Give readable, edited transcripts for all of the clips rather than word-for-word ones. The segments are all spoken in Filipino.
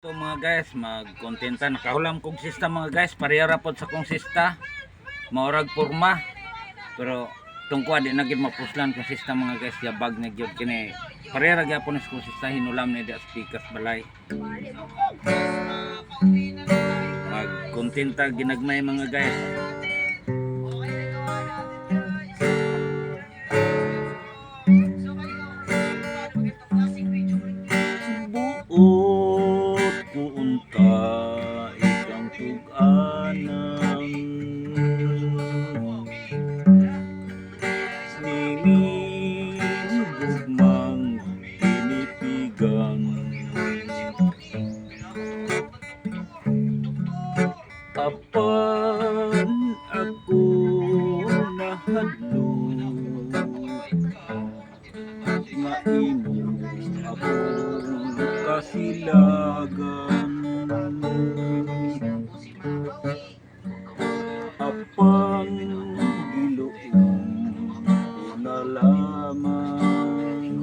So mga guys, magkontenta nakahulam kong sista mga guys, pareha ra pod sa kong sista. Maurag porma. Pero tungkwa di na gid mapuslan kong sista mga guys, yabag na gyud kini. Pareha ra gyapon sa kong sista hinulam ni di speakers balay. Magkontenta ginagmay mga guys. Buot ko unta ikang tug-anang ningin gugmang pinipigang apan ako nahadlok maimo ako kasilagan apan giluom ko na lamang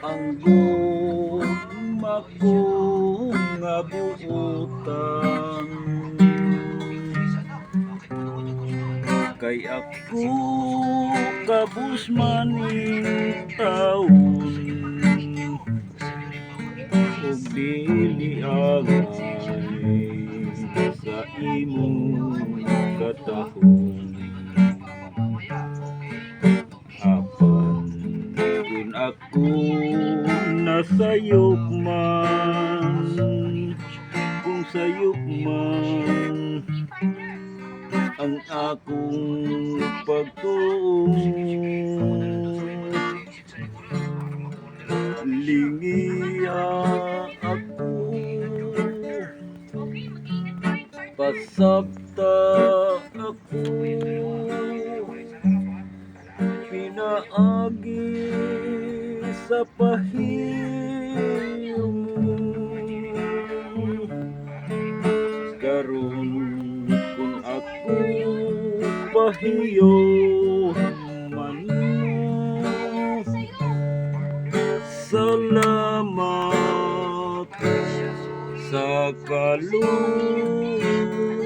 ang guma ko nga buutan kay ako kabus maning taon ug dili agay sa imong katahon apan kung ako nasayop man kung sayop man ang akong pagtuo lingiya ako pasabta ako pinaagi sa pahiyom karon kung ako pahiyo man salamat sa kalooban.